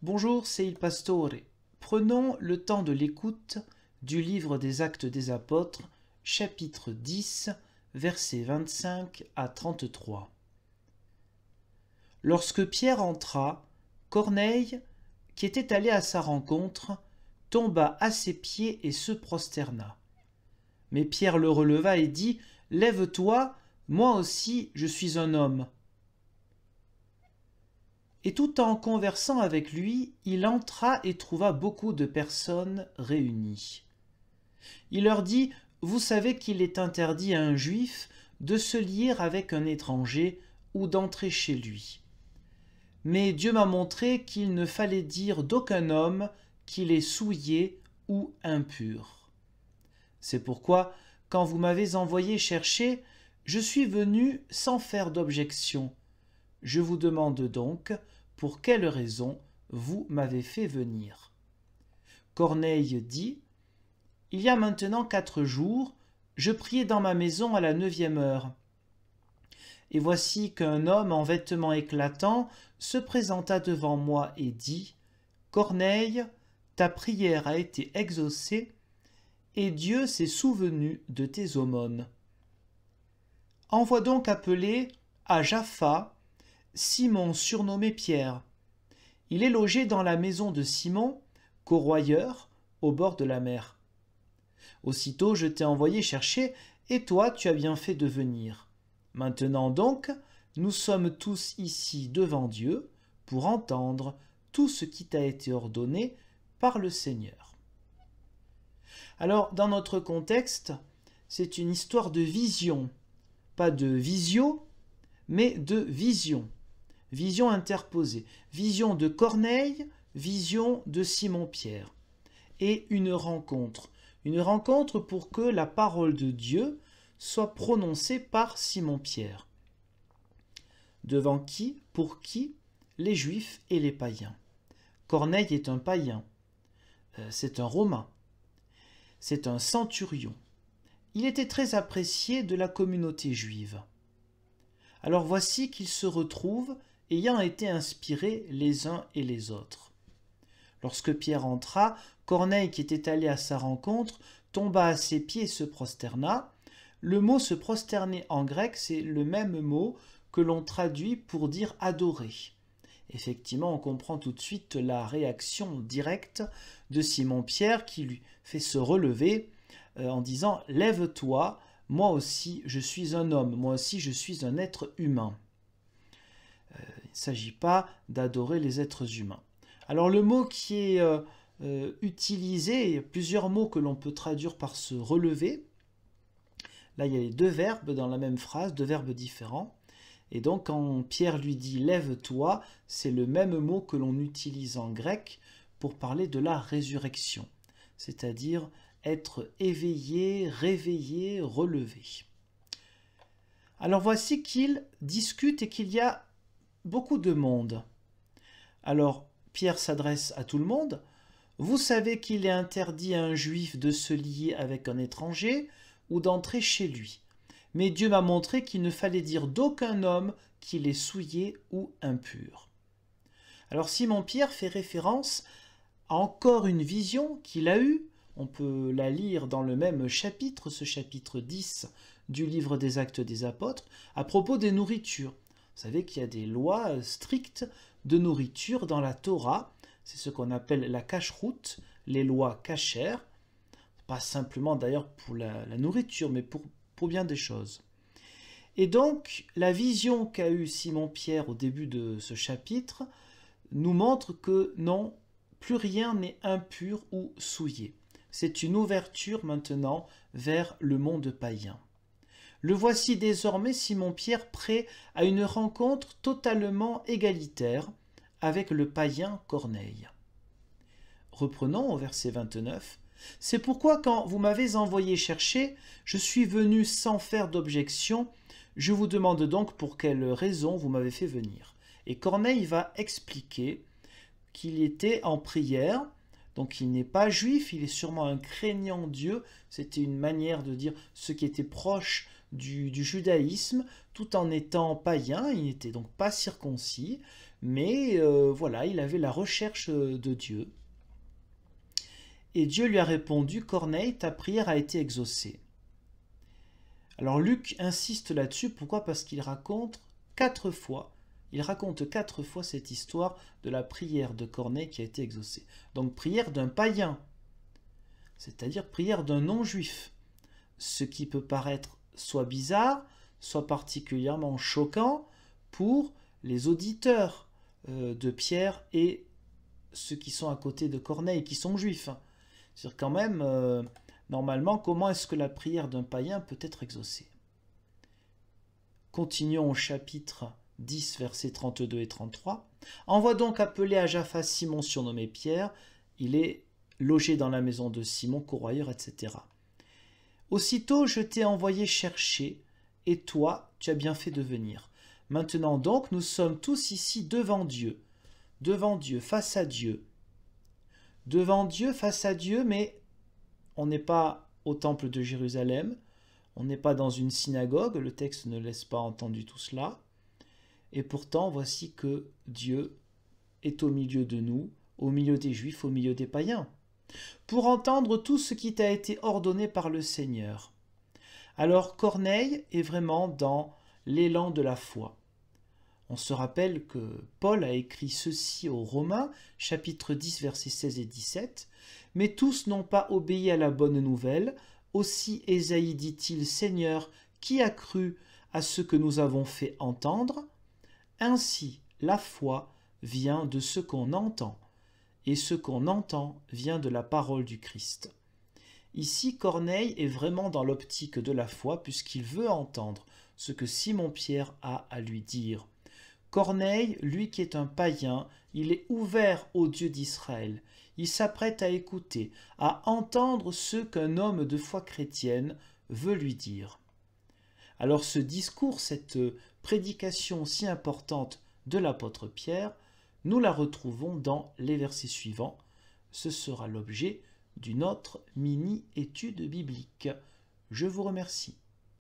Bonjour, c'est Il Pastore. Prenons le temps de l'écoute du livre des Actes des Apôtres, chapitre 10, versets 25 à 33. Lorsque Pierre entra, Corneille, qui était allé à sa rencontre, tomba à ses pieds et se prosterna. Mais Pierre le releva et dit : « Lève-toi, moi aussi je suis un homme. » Et tout en conversant avec lui, il entra et trouva beaucoup de personnes réunies. Il leur dit : « Vous savez qu'il est interdit à un juif de se lier avec un étranger ou d'entrer chez lui. Mais Dieu m'a montré qu'il ne fallait dire d'aucun homme qu'il est souillé ou impur. C'est pourquoi, quand vous m'avez envoyé chercher, je suis venu sans faire d'objection. Je vous demande donc pour quelle raison vous m'avez fait venir. » Corneille dit : « Il y a maintenant 4 jours, je priais dans ma maison à la 9e heure. Et voici qu'un homme en vêtements éclatants se présenta devant moi et dit : Corneille, ta prière a été exaucée, et Dieu s'est souvenu de tes aumônes. Envoie donc appeler à Jaffa Simon surnommé Pierre. Il est logé dans la maison de Simon, corroyeur, au bord de la mer. Aussitôt je t'ai envoyé chercher, et toi tu as bien fait de venir. Maintenant donc, nous sommes tous ici devant Dieu pour entendre tout ce qui t'a été ordonné par le Seigneur. » Alors, dans notre contexte, c'est une histoire de vision, pas de visio, mais de vision. Vision interposée, vision de Corneille, vision de Simon-Pierre. Et une rencontre pour que la parole de Dieu soit prononcée par Simon-Pierre. Devant qui, pour qui? Les Juifs et les païens. Corneille est un païen, c'est un Romain, c'est un centurion. Il était très apprécié de la communauté juive. Alors voici qu'ils se retrouvent ayant été inspirés les uns et les autres. Lorsque Pierre entra, Corneille, qui était allé à sa rencontre, tomba à ses pieds et se prosterna. Le mot se prosterner en grec, c'est le même mot que l'on traduit pour dire adorer. Effectivement, on comprend tout de suite la réaction directe de Simon-Pierre qui lui fait se relever en disant « Lève-toi, moi aussi je suis un homme, moi aussi je suis un être humain. » Il ne s'agit pas d'adorer les êtres humains. Alors le mot qui est utilisé, il y a plusieurs mots que l'on peut traduire par se relever. Là, il y a les 2 verbes dans la même phrase, 2 verbes différents. Et donc, quand Pierre lui dit « lève-toi », c'est le même mot que l'on utilise en grec pour parler de la résurrection, c'est-à-dire être éveillé, réveillé, relevé. Alors voici qu'ils discutent et qu'il y a beaucoup de monde. Alors, Pierre s'adresse à tout le monde. « Vous savez qu'il est interdit à un juif de se lier avec un étranger ou d'entrer chez lui. Mais Dieu m'a montré qu'il ne fallait dire d'aucun homme qu'il est souillé ou impur. » Alors Simon-Pierre fait référence à encore une vision qu'il a eue. On peut la lire dans le même chapitre, ce chapitre 10 du livre des Actes des Apôtres, à propos des nourritures. Vous savez qu'il y a des lois strictes de nourriture dans la Torah. C'est ce qu'on appelle la cacheroute, les lois cachères. Pas simplement d'ailleurs pour la nourriture, mais pour bien des choses. Et donc, la vision qu'a eue Simon-Pierre au début de ce chapitre nous montre que non, plus rien n'est impur ou souillé. C'est une ouverture maintenant vers le monde païen. Le voici désormais, Simon-Pierre, prêt à une rencontre totalement égalitaire avec le païen Corneille. Reprenons au verset 29. « C'est pourquoi quand vous m'avez envoyé chercher, je suis venu sans faire d'objection. Je vous demande donc pour quelle raison vous m'avez fait venir. » Et Corneille va expliquer qu'il était en prière. Donc il n'est pas juif, il est sûrement un craignant Dieu. C'était une manière de dire ce qui était proche du judaïsme, tout en étant païen. Il n'était donc pas circoncis, mais voilà, il avait la recherche de Dieu. Et Dieu lui a répondu, Corneille, ta prière a été exaucée. Alors Luc insiste là-dessus, pourquoi? Parce qu'il raconte 4 fois, cette histoire de la prière de Corneille qui a été exaucée. Donc prière d'un païen, c'est-à-dire prière d'un non-juif. Ce qui peut paraître soit bizarre, soit particulièrement choquant pour les auditeurs de Pierre et ceux qui sont à côté de Corneille, qui sont juifs. C'est-à-dire quand même, normalement, comment est-ce que la prière d'un païen peut être exaucée? Continuons au chapitre 10, versets 32 et 33. Envoie donc appeler à Jaffa Simon surnommé Pierre, il est logé dans la maison de Simon, corroyeur, etc. Aussitôt je t'ai envoyé chercher, et toi tu as bien fait de venir. Maintenant donc nous sommes tous ici devant Dieu, face à Dieu. Devant Dieu, face à Dieu, mais on n'est pas au temple de Jérusalem, on n'est pas dans une synagogue, le texte ne laisse pas entendre tout cela. Et pourtant, voici que Dieu est au milieu de nous, au milieu des Juifs, au milieu des païens, pour entendre tout ce qui t'a été ordonné par le Seigneur. Alors Corneille est vraiment dans l'élan de la foi. On se rappelle que Paul a écrit ceci aux Romains, chapitre 10, versets 16 et 17. « Mais tous n'ont pas obéi à la bonne nouvelle. Aussi Ésaïe dit-il, Seigneur, qui a cru à ce que nous avons fait entendre? Ainsi, la foi vient de ce qu'on entend, et ce qu'on entend vient de la parole du Christ. » Ici, Corneille est vraiment dans l'optique de la foi, puisqu'il veut entendre ce que Simon-Pierre a à lui dire. Corneille, lui qui est un païen, il est ouvert au Dieu d'Israël. Il s'apprête à écouter, à entendre ce qu'un homme de foi chrétienne veut lui dire. Alors ce discours, cette prédication si importante de l'apôtre Pierre, nous la retrouvons dans les versets suivants. Ce sera l'objet d'une autre mini-étude biblique. Je vous remercie.